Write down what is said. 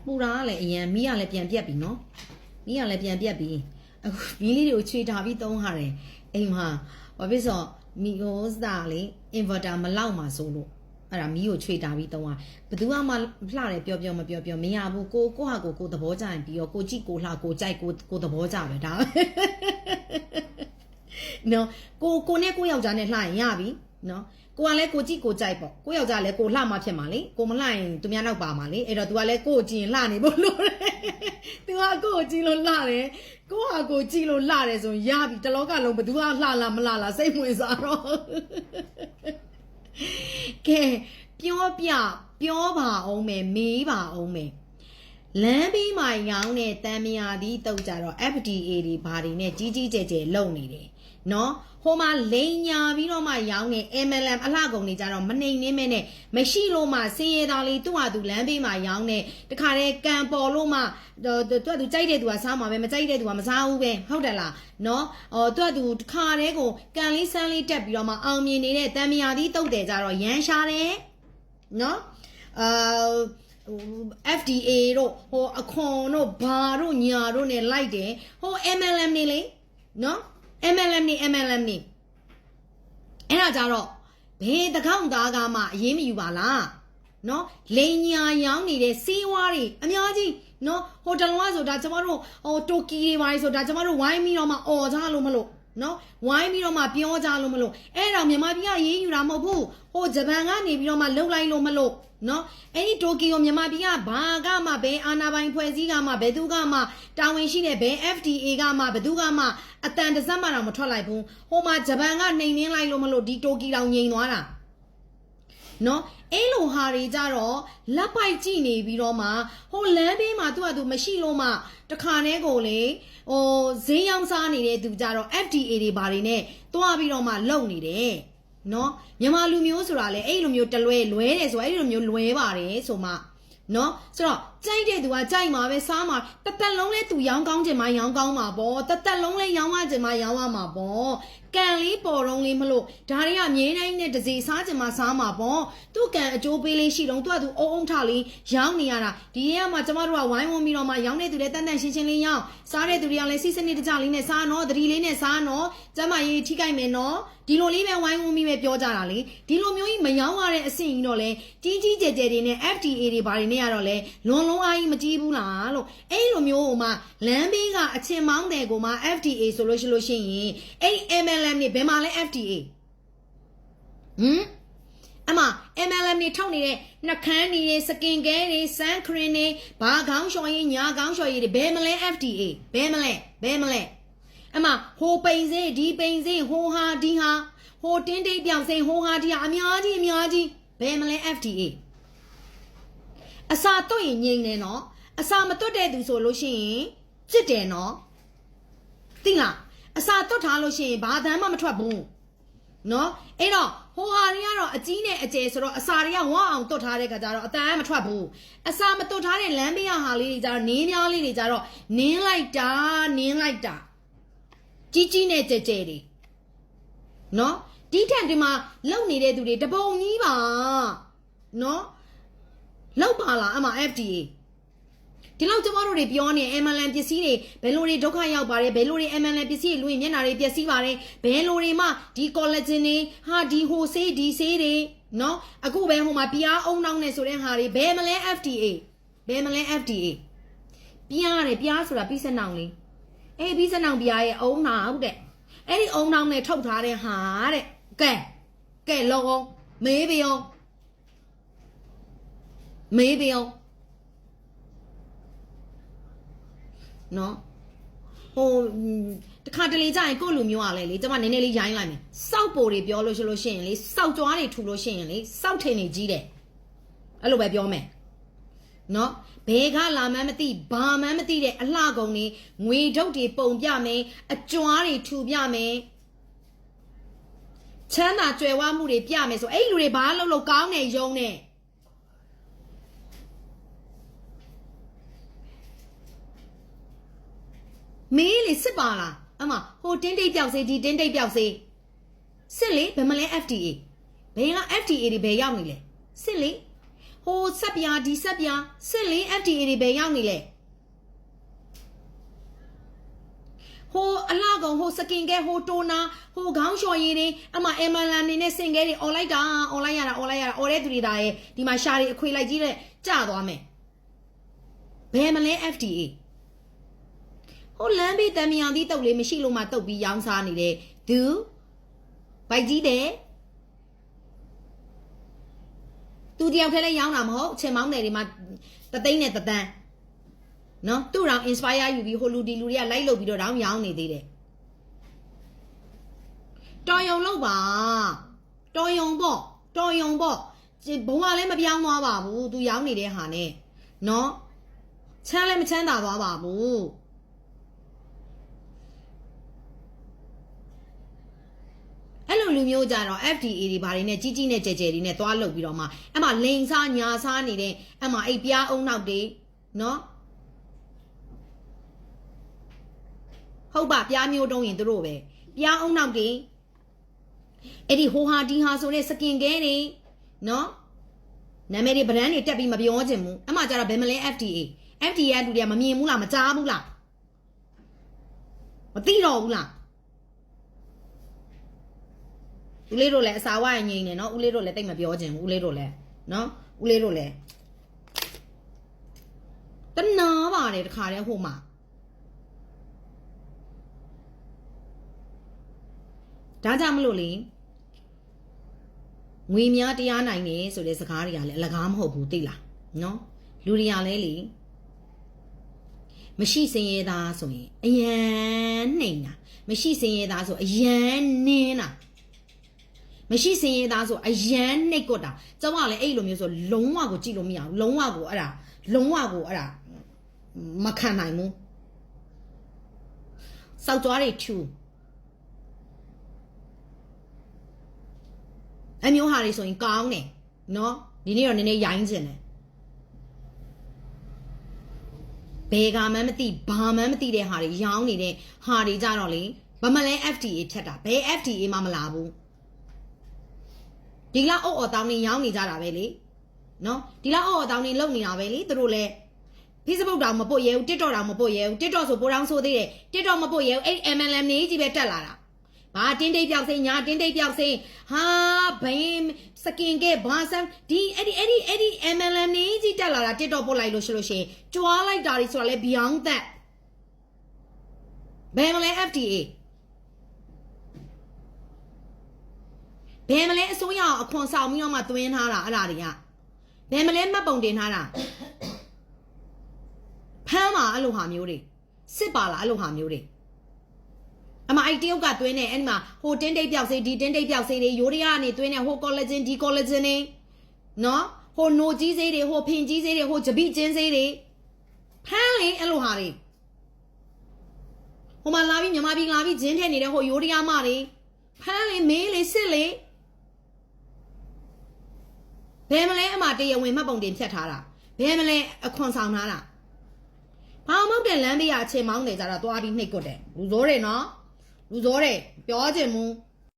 ပူတာကလည်းအရင်မီးကလည်းပြန်ပြတ်ပြီနော်မီးကလည်းပြန်ပြတ်ပြီအခုမီးလေးတွေကိုချွေထားပြီးသုံးရတယ်အိမ်မှာဘာဖြစ်ဆိုမီးဟိုစားလေ inverter မလောက်မှာဆိုလို့အဲ့ဒါမီးကိုချွေထားပြီးသုံးရဘယ်သူမှလှတယ်ပြောမပြောမရဘူးကိုဟာကိုသဘောကျရင်ပြီးတော့ကိုကြည့်ကိုလှကိုကြိုက်ကိုသဘောကျပဲဒါနော်ကိုနဲ့ကိုယောက်ျားနဲ့လှရင်ရပြီနော်ကိုကလည်းကိုကြည့်ကိုကြိုက်ပေါ့ကိုယောက်ျားလည်းကိုလှမှဖြစ်မှာလေကိုမလှရင်သူများနောက်ပါမှာလေအဲ့တော့ तू ကလည်းကိုကိုကြည့်ရင်လှနေဖို့လို့တယ် तू ကကိုကိုကြည့်လို့လှတယ်ကိုဟာကိုကြည့်လို့လှတယ်ဆိုရင်ရပြီတလောကလုံးဘယ်သူကလှလားမလှလားစိတ်ဝင်စားတော့ကဲပြောပါအောင်မယ်မေးပါအောင်မယ်လမ်းဘေးမှာရောင်းတဲ့တန်မြာဒီတုတ်ကြတော့ FDA တွေဘာတွေနဲ့ကြီးကျယ်လုံနေတယ်နော်ဟိုမှာလိန်ညာပြီးတော့မှရောင်းနေ MLM အလှကုန်နေကြတော့မနှိမ်နှင်းမဲနဲ့မရှိလို့မှစင်ရသားလေးသူ့ဟာသူလမ်းဘေးမှာရောင်းနေတခါတည်းကံပေါ်လို့မှသူကြိုက်တဲ့သူကစားမှာပဲမကြိုက်တဲ့သူကမစားဘူးပဲဟုတ်တယ်လားနော်သူတခါတည်းကိုကံလေးစမ်းလေးတက်ပြီးတော့မှအောင်မြင်နေတဲ့တန်မြာဒီတုတ်တယ်ကြတော့ရမ်းရှားတယ်နော်FDA တို့ဟိုအခွန်တို့ဘာတို့ညာတို့နဲ့လိုက်တယ်ဟို MLM နေလေနော် MLM နေအဲ့ဒါကြတော့ဘယ်တကောက်သားကမှအရေးမယူပါလားနော်လိန်ညာရောင်းနေတဲ့စီးဝါးတွေအများကြီးနော်ဟိုတလုံးကဆိုတာကျမတို့ဟိုတိုကီတွေပါဆိုတာကျမတို့ဝိုင်းပြီးတော့မှអော်ကြလို့မလို့နော်ဝိုင်းပြီးတော့မှပြောကြလို့မလို့အဲ့တော့မြန်မာပြည်ကရေးယူတာမဟုတ်ဘူးဟိုဂျပန်ကနေပြီးတော့မှလှုပ်လိုက်လို့မလို့နော်အဲ့ဒီတိုကီကိုမြန်မာပြည်ကဘာကမှဘယ်အာဏာပိုင်ဖွဲ့စည်းကမှဘယ်သူကမှတာဝန်ရှိတဲ့ဘယ် FDA ကမှဘယ်သူကမှအတန်တစက်မှတော့မထွက်လိုက်ဘူးဟိုမှာဂျပန်ကနှိမ်နှင်းလိုက်လို့မလို့ဒီတိုကီတောင်ငြိမ်သွားတာနော်အဲ့လိုဟာတွေကြတော့လက်ပိုက်ကြည့်နေပြီးတော့မှဟိုလမ်းဘေးမှာသူ့ဟာသူမရှိလို့မှတခါတည်းကိုလေဟိုဈေးရောင်းစားနေတဲ့သူကြတော့ FDA တွေဘာတွေနဲ့တွားပြီးတော့မှလုံနေတယ်နော်မြန်မာလူမျိုးဆိုတာလေအဲ့လိုမျိုးတလွဲတယ်ဆိုအဲ့လိုမျိုးလွဲပါတယ်ဆိုမှနော်ဆိုတော့ကြိုက်တဲ့သူကကြိုက်မှာပဲစားမှာတက်လုံးလဲသူရောင်းကောင်းချင်မှရောင်းကောင်းမှာပေါ့တက်လုံးလဲရောင်းရချင်မှရောင်းရမှာပေါ့ကံလေးပေါ်တော့လေးမလို့ဒါတွေကအမြဲတမ်းနဲ့တစီစားချင်မှစားမှာပေါ့သူ့ကံအကျိုးပေးလေးရှိတော့သူကသူအုံထလေးရောင်းနေရတာဒီရဲကမှကျမတို့ကဝိုင်းဝန်းပြီးတော့မှရောင်းတဲ့သူတွေတန်ရှင်းလေးရောင်းစားတဲ့သူတွေကလည်းစီစနစ်တကျလေးနဲ့စားနော်သတိလေးနဲ့စားနော်ကျမရေးထိကြိုက်မယ်နော်ဒီလိုလေးပဲဝိုင်းဝန်းပြီးပဲပြောကြတာလေဒီလိုမျိုးကြီးမရောင်းရတဲ့အဆင့်ကြီးတော့လေကြီးကျယ်တွေနဲ့ FDA တွေဘာတွေနဲ့ရတော့လေလွန်အားကြီးမကြည့်ဘူးလားလို့အဲ့လိုမျိုးဟိုမှာလမ်းဘေးကအချင်းမောင်းတယ်ကိုမှ FDA ဆိုလို့ရှိရင်အဲ့ MLM နေဘယ်မှာလဲ FDA အမ MLM နေထောက်နေတဲ့နှကန်းတွေစကင်ကဲတွေစမ်းခရင်တွေဘာခေါင်းလျှော်ရေးညာခေါင်းလျှော်ရေးတွေဘယ်မလဲ FDA ဘယ်မလဲအမဟိုပိန်စေးဒီပိန်စေးဟိုဟာဒီဟာဟိုတင်းတိတ်ပြောင်စေးဟိုဟာဒီဟာအများကြီးဘယ်မလဲ FDA အစာတော့ရင်ငိမ့်နေနော်အစာမတွတ်တဲ့သူဆိုလို့ရှိရင်စစ်တယ်နော်သိလားအစာတွတ်ထားလို့ရှိရင်ဘာသမ်းမှမထွက်ဘူးနော်အဲ့တော့ဟိုဟာတွေကတော့အကြီးနဲ့အကျယ်ဆိုတော့အစာတွေကဝအောင်တွတ်ထားတဲ့ခါကျတော့အတန်မထွက်ဘူးအစာမတွတ်ထားတဲ့လမ်းဘေးဟာလေးတွေကျတော့နင်းများလေးတွေကျတော့နင်းလိုက်တာကြီးနဲ့ကြဲတွေနော်ဒီထက်ဒီမှာလုံနေတဲ့သူတွေတပုံကြီးပါနော်လောက်ပါလားအမ FDA ဒီလောက်ကျမတို့တွေပြောနေ MLM ပစ္စည်းတွေဘယ်လိုတွေဒုက္ခရောက်ပါတယ်ဘယ်လိုတွေ MLM ပစ္စည်းတွေလူရင်မျက်နှာတွေပျက်စီးပါတယ်ဘယ်လိုတွေမှဒီ collagen တွေဟာဒီဟိုဆေးဒီဆေးတွေနော်အခုပဲဟိုမှာပြားအုံနှောင်းနေဆိုတဲ့ဟာတွေဘယ်မလဲ FDA ပြားဆိုတာပြီးစနောင်လေးအေးပြီးစနောင်ပြားရဲ့အုံနှောင်းဟုတ်တဲ့အဲ့ဒီအုံနှောင်းနဲ့ထုတ်ထားတဲ့ဟာတဲ့ကဲလောအောင်မေးပြောနော်ဟိုတခါတလေကြာရင်ကိုယ့်လူမျိုးอ่ะလေကျမနည်းနည်းလေးရိုင်းလိုက်မယ်စောက်ပိုတွေပြောလို့ရှိရင်လေစောက်ကြွားတွေထူလို့ရှိရင်လေစောက်ထင်နေကြီးတယ်အဲ့လိုပဲပြောမယ်နော်ဘယ်ကလာမှန်းမသိဘာမှန်းမသိတဲ့အလှကုန်တွေငွေထုတ်တွေပုံပြမယ်အကြွားတွေထူပြမယ်ချမ်းသာကြွယ်ဝမှုတွေပြမယ်ဆိုအဲ့လူတွေဘာလို့ကောင်းနေယုံနေမေးလေစစ်ပါလားအမဟိုတင်းတိတ်ပြောက်စေဒီတင်းတိတ်ပြောက်စေစစ်လေဘယ်မလဲ FDA ဘယ်က FDA တွေဘယ်ရောက်နေလဲစစ်လေဟ ဟိုဆက်ပြားဒီဆက်ပြားစစ်လင်း FDA တွေပဲရောက်နေလေဟိုအလှကောင်ဟိုစကင်ကဲဟိုတိုနာဟိုခေါင်းလျှော်ရည်တွေအမအမလန်နေနဲ့စင်ကဲတွေអော်လိုက်တာអော်လိုက်ရတာអော်တဲ့သူတွေဒါရဲ့ဒီမှာရှာတွေအခွေလိုက်ကြီးတဲ့ကျသွားမယ်ဘယ်မလဲ FDA ဟိုလမ်းဘေးတမယံသီးတုပ်လေးမရှိလို့မှတုပ်ပြီးရောင်းစားနေတဲ့သူဘိုက်ကြီးတယ်သူတယောက်ထဲလဲရောင်းတာမဟုတ်အချိန်မောင်းတယ်ဒီမှာတသိန်းနဲ့တသန်းနော်သူ့တောင် inspire ယူပြီးဟိုလူဒီလူတွေကလိုက်လုပ်ပြီးတော့တောင်ရောင်းနေသေးတယ်တော်ယုံလို့ပါတော်ယုံပေါ့ဘုံကလည်းမပြောင်းသွားပါဘူးသူရောင်းနေတဲ့ဟာနဲ့နော်ချမ်းလည်းမချမ်းသာသွားပါဘူးအဲ့လိုလူမျိုးကြတော့ FDA တွေဘာတွေနဲ့ကြီးကြီးနဲ့ကြဲကြဲတွေနဲ့သွားလုပ်ပြီးတော့မှအဲ့မှာလိန်စားညာစားနေတဲ့အဲ့မှာအဲ့ပြားအုံနောက်တွေနော်ဟုတ်ပါပြားမျိုးတုံးရင်တို့ပဲပြားအုံနောက်တွေအဲ့ဒီဟိုဟာဒီဟာဆိုတဲ့စကင်ကဲတွေနော်နာမည်တွေဗရန်တွေတက်ပြီးမပြောချင်ဘူးအမှကြတော့ဘယ်မလဲ FDA ကလူတွေကမမြင်ဘူးလားမကြားဘူးလားမသိတော့ဘူးလားဦးလေးတို့လည်းအစာဝရငိမ့်နေနော်ဦးလေးတို့လည်းတိတ်မပြောချင်ဘူးဦးလေးတို့လည်းနော်ဦးလေးတို့လည်းတနာပါတယ်တခါတည်းဟိုမှာဒါကြောင့်မလို့လေငွေများတရားနိုင်နေဆိုတဲ့စကားတွေကလည်းအလကားမဟုတ်ဘူးသိလားနော်လူတွေကလည်းလေမရှိစင်ရသားဆိုရင်အယံနှိမ်တာမရှိစင်ရသားဆိုအယံနင်းတာမရှိစင်ရသားဆိုအယံနှိတ်ကွတ်တာကျောင်းကလည်းအဲ့လိုမျိုးဆိုလုံးဝကိုကြည့်လို့မရဘူးလုံးဝကိုအဲ့ဒါမခံနိုင်ဘူးစောက်ကြွားတွေထူအမျိုးဟာတွေဆိုရင်ကောင်းတယ်နော်ဒီနေ့တော့နည်းနည်းရိုင်းကျင်တယ်ဘယ်ကမှမသိဘာမှမသိတဲ့ဟာတွေရောင်းနေတဲ့ဟာတွေကြတော့လေဘာမှလဲ FDA ဖြတ်တာဘယ် FDA မှမလာဘူးဒီလောက်အော်တောင်းနေရောင်းနေကြတာပဲလေနော်ဒီလောက်အော်တောင်းနေလုံနေတာပဲလေသူတို့လည်း Facebook တောင်မပုတ်ရဲဘူး TikTok တောင်မပုတ်ရဲဘူး TikTok ဆိုပိုတောင်ဆိုသေးတယ် TikTok မပုတ်ရဲဘူးအဲ့ MLM နေကြီးပဲတက်လာတာဘာတင်းတိတ်ပြောက်စိညာတင်းတိတ်ပြောက်စိဟာဘင်းစကင်ကဲဘာဆန်ဒီအဲ့ဒီ MLM နေကြီးတက်လာတာ TikTok ပို့လိုက်လို့ရှိလို့ရှိရင်ကြွားလိုက်တာတွေဆိုတာလဲ Beyond that ဘယ်မလဲ FDA ဘယ်မလဲအစိုးရအခွန်ဆောင်ပြီးတော့မှသွင်းထားတာအဲ့ဒါတွေကဘယ်မလဲမှတ်ပုံတင်ထားတာဖမ်းပါအဲ့လိုဟာမျိုးတွေစစ်ပါလားအဲ့လိုဟာမျိုးတွေအမအဲ့တရုတ်ကသွင်းနေအဲ့ဒီမှာဟိုတင်းတိတ်ပြောက်စေးဒီတင်းတိတ်ပြောက်စေးတွေယိုရီးယားကနေသွင်းနေဟို collagen ဒီ collagen တွေနော်ဟိုနိုကြီးစေးတွေဟိုဖင်ကြီးစေးတွေဟိုဂျပိကျင်းစေးတွေဖမ်းလေအဲ့လိုဟာတွေဟိုမှာလာပြီးမြန်မာပြည်လာပြီးဂျင်းထဲနေတဲ့ဟိုယိုရီးယားမတွေဖမ်းလေမေးလေစစ်လေဘယ်မလဲအမတရားဝင်မှတ်ပုံတင်ဖြတ်ထားတာဘယ်မလဲအခွန်ဆောင်ထားတာဘာမှမဟုတ်တဲ့လမ်းဘေးကအချိန်မောင်းနေကြတာသွားပြီးနှိပ်ကွတ်တယ်လူစိုးတွေနော်လူစိုးတွေပြောချင်မူ